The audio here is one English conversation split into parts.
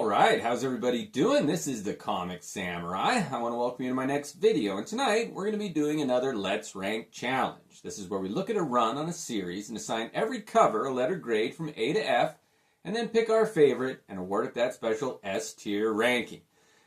Alright, how's everybody doing? This is the Comic Samurai. I want to welcome you to my next video, and tonight we're going to be doing another Let's Rank challenge. This is where we look at a run on a series and assign every cover a letter grade from A to F, and then pick our favorite and award it that special S tier ranking.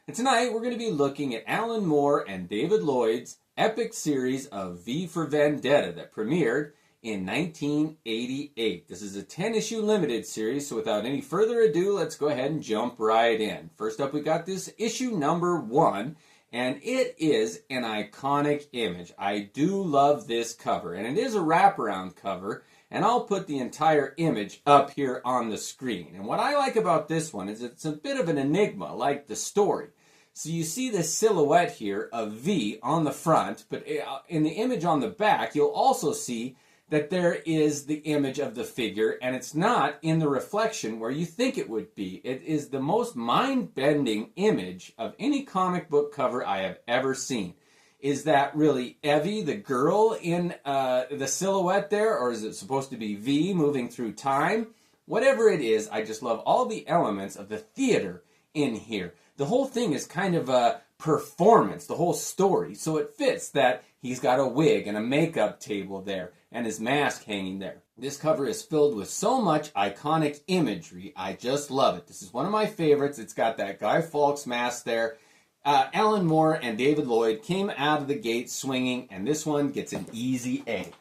And tonight we're going to be looking at Alan Moore and David Lloyd's epic series of V for Vendetta that premiered in 1988. This is a 10-issue limited series, so without any further ado, let's go ahead and jump right in. First up, we got this issue number 1, and it is an iconic image. I do love this cover, and it is a wraparound cover, and I'll put the entire image up here on the screen. And what I like about this one is it's a bit of an enigma, like the story. So you see this silhouette here of V on the front, but in the image on the back, you'll also see that there is the image of the figure, and it's not in the reflection where you think it would be. It is the most mind-bending image of any comic book cover I have ever seen. Is that really Evie, the girl, in the silhouette there, or is it supposed to be V moving through time? Whatever it is, I just love all the elements of the theater in here. The whole thing is kind of a performance, the whole story, so it fits that he's got a wig and a makeup table there and his mask hanging there. This cover is filled with so much iconic imagery. I just love it. This is one of my favorites. It's got that Guy Fawkes mask there. Alan Moore and David Lloyd came out of the gate swinging, and this one gets an easy A.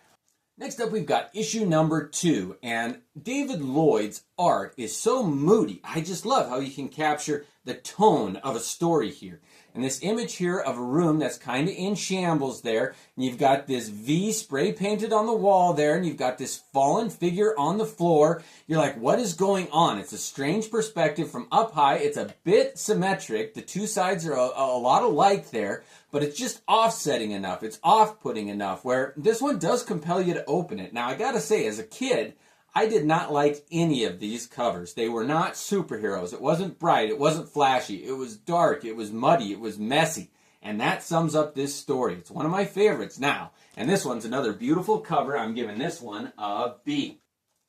Next up, we've got issue number 2, and David Lloyd's art is so moody. I just love how you can capture the tone of a story here. And this image here of a room that's kind of in shambles there, and you've got this V spray painted on the wall there, and you've got this fallen figure on the floor. You're like, what is going on? It's a strange perspective from up high. It's a bit symmetric. The two sides are a lot alike there, but it's just offsetting enough. It's off-putting enough where this one does compel you to open it. Now, I gotta say, as a kid, I did not like any of these covers. They were not superheroes. It wasn't bright. It wasn't flashy. It was dark. It was muddy. It was messy. And that sums up this story. It's one of my favorites now. And this one's another beautiful cover. I'm giving this one a B.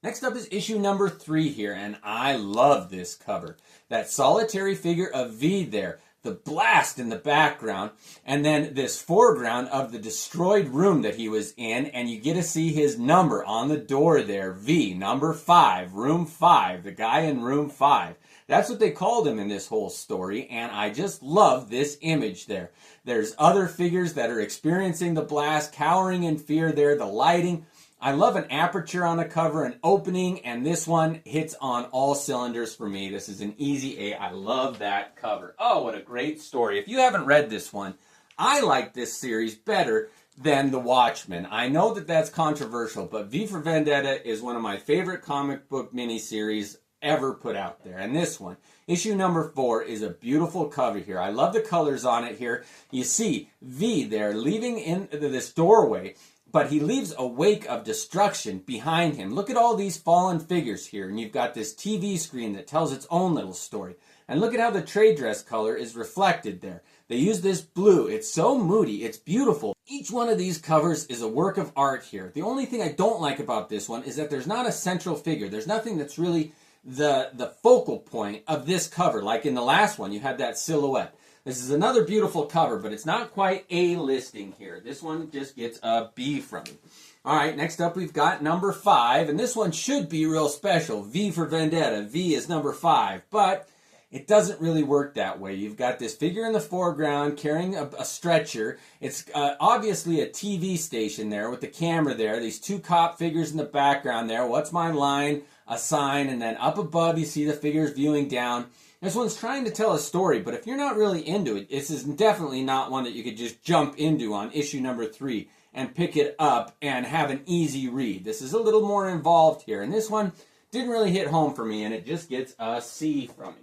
Next up is issue number 3 here, and I love this cover. That solitary figure of V there. The blast in the background, and then this foreground of the destroyed room that he was in, and you get to see his number on the door there, V, number 5, room 5, the guy in room 5. That's what they called him in this whole story, and I just love this image there. There's other figures that are experiencing the blast, cowering in fear there, the lighting. I love an aperture on a cover, an opening, and this one hits on all cylinders for me. This is an easy A. I love that cover. Oh, what a great story. If you haven't read this one, I like this series better than The Watchmen. I know that that's controversial, but V for Vendetta is one of my favorite comic book miniseries ever put out there. And this one, issue number 4, is a beautiful cover here. I love the colors on it here. You see V there leaving into this doorway, but he leaves a wake of destruction behind him. Look at all these fallen figures here, and you've got this TV screen that tells its own little story. And look at how the trade dress color is reflected there. They use this blue. It's so moody. It's beautiful. Each one of these covers is a work of art here. The only thing I don't like about this one is that there's not a central figure. There's nothing that's really the focal point of this cover. Like in the last one, you had that silhouette. This is another beautiful cover, but it's not quite A-listing here. This one just gets a B from me. All right, next up we've got number 5, and this one should be real special. V for Vendetta. V is number 5, but it doesn't really work that way. You've got this figure in the foreground carrying a stretcher. It's obviously a TV station there with the camera there. These two cop figures in the background there. What's my line? A sign, and then up above you see the figures viewing down. This one's trying to tell a story, but if you're not really into it, this is definitely not one that you could just jump into on issue number 3 and pick it up and have an easy read. This is a little more involved here, and this one didn't really hit home for me, and it just gets a C from me.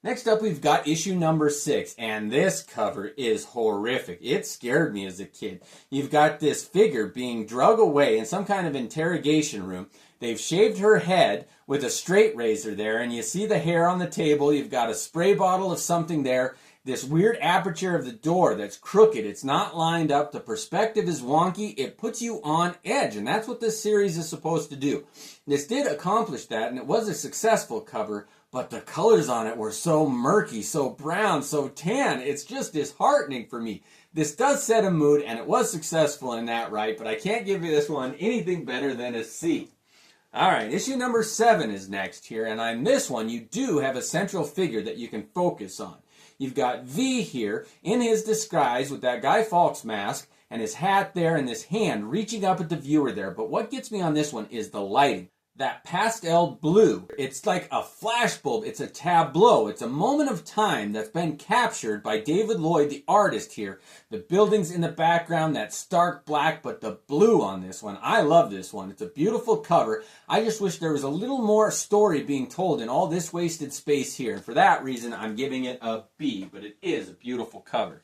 Next up, we've got issue number 6, and this cover is horrific. It scared me as a kid. You've got this figure being drug away in some kind of interrogation room. They've shaved her head with a straight razor there, and you see the hair on the table. You've got a spray bottle of something there, This weird aperture of the door that's crooked, it's not lined up, the perspective is wonky, it puts you on edge, and that's what this series is supposed to do. This did accomplish that, and it was a successful cover, but the colors on it were so murky, so brown, so tan, it's just disheartening for me. This does set a mood, and it was successful in that right, but I can't give you this one anything better than a C. Alright, issue number 7 is next here, and on this one you do have a central figure that you can focus on. You've got V here in his disguise with that Guy Fawkes mask and his hat there and this hand reaching up at the viewer there. But what gets me on this one is the lighting. That pastel blue, it's like a flashbulb, it's a tableau, it's a moment of time that's been captured by David Lloyd, the artist here. The buildings in the background, that stark black, but the blue on this one. I love this one. It's a beautiful cover. I just wish there was a little more story being told in all this wasted space here. And for that reason, I'm giving it a B, but it is a beautiful cover.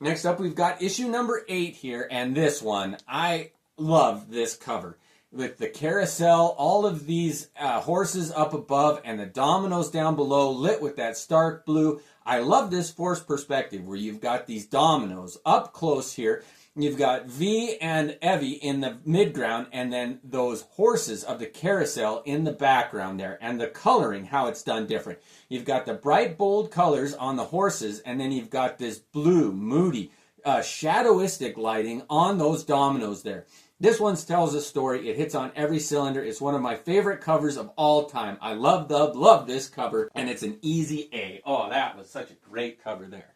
Next up, we've got issue number 8 here, and this one. I love this cover. With the carousel, all of these horses up above and the dominoes down below lit with that stark blue. I love this forced perspective where you've got these dominoes up close here. You've got V and Evie in the midground and then those horses of the carousel in the background there. And the coloring, how it's done different. You've got the bright, bold colors on the horses and then you've got this blue, moody, shadowistic lighting on those dominoes there. This one tells a story. It hits on every cylinder. It's one of my favorite covers of all time. I love this cover, and it's an easy A. Oh, that was such a great cover there.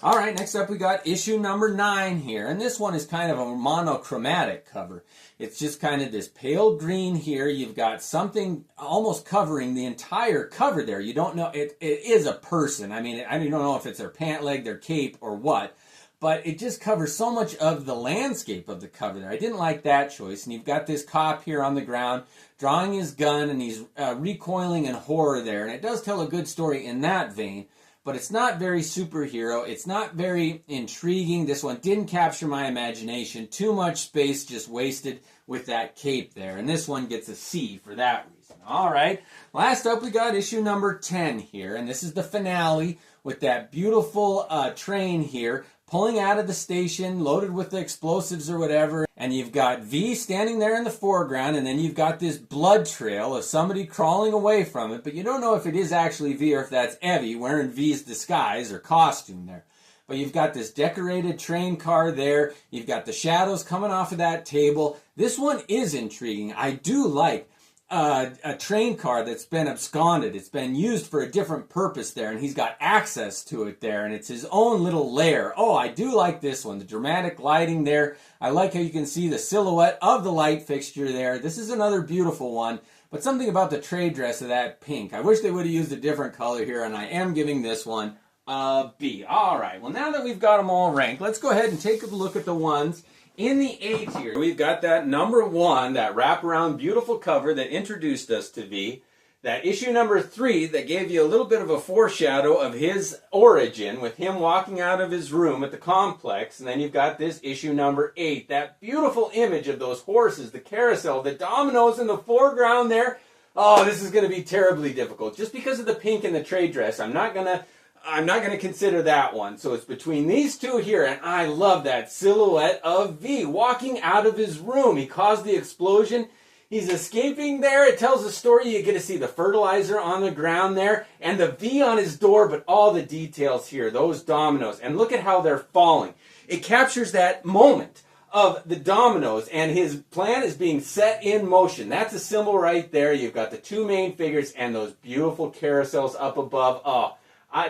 All right, next up we got issue number 9 here, and this one is kind of a monochromatic cover. It's just kind of this pale green here. You've got something almost covering the entire cover there. You don't know, it is a person. I mean, I don't know if it's their pant leg, their cape, or what. But it just covers so much of the landscape of the cover there. I didn't like that choice. And you've got this cop here on the ground drawing his gun and he's recoiling in horror there. And it does tell a good story in that vein. But it's not very superhero. It's not very intriguing. This one didn't capture my imagination. Too much space just wasted with that cape there. And this one gets a C for that reason. All right. Last up we got issue number 10 here. And this is the finale with that beautiful train here pulling out of the station, loaded with the explosives or whatever, and you've got V standing there in the foreground, and then you've got this blood trail of somebody crawling away from it, but you don't know if it is actually V or if that's Evie wearing V's disguise or costume there. But you've got this decorated train car there, you've got the shadows coming off of that table. This one is intriguing. I do like a train car that's been absconded. It's been used for a different purpose there, and he's got access to it there, and it's his own little lair. Oh, I do like this one. The dramatic lighting there. I like how you can see the silhouette of the light fixture there. This is another beautiful one, but something about the trade dress of that pink. I wish they would have used a different color here, and I am giving this one a B. All right, well, now that we've got them all ranked, let's go ahead and take a look at the ones in the A tier. We've got that number 1, that wraparound beautiful cover that introduced us to V. That issue number 3 that gave you a little bit of a foreshadow of his origin with him walking out of his room at the complex. And then you've got this issue number 8, that beautiful image of those horses, the carousel, the dominoes in the foreground there. Oh, this is going to be terribly difficult. Just because of the pink and the trade dress, I'm not going to consider that one. So it's between these two here, and I love that silhouette of V walking out of his room. He caused the explosion. He's escaping there. It tells a story. You get to see the fertilizer on the ground there and the V on his door, but all the details here, those dominoes, and look at how they're falling. It captures that moment of the dominoes, and his plan is being set in motion. That's a symbol right there. You've got the two main figures and those beautiful carousels up above. Oh,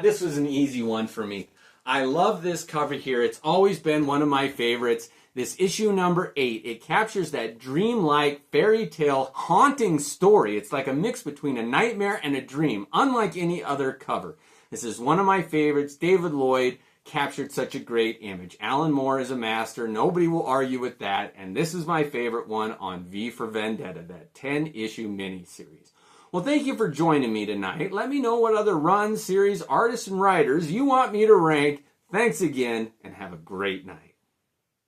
this was an easy one for me. I love this cover here. It's always been one of my favorites. This issue number 8, it captures that dreamlike, fairy tale, haunting story. It's like a mix between a nightmare and a dream, unlike any other cover. This is one of my favorites. David Lloyd captured such a great image. Alan Moore is a master. Nobody will argue with that. And this is my favorite one on V for Vendetta, that 10-issue miniseries. Well, thank you for joining me tonight. Let me know what other runs, series, artists, and writers you want me to rank. Thanks again, and have a great night.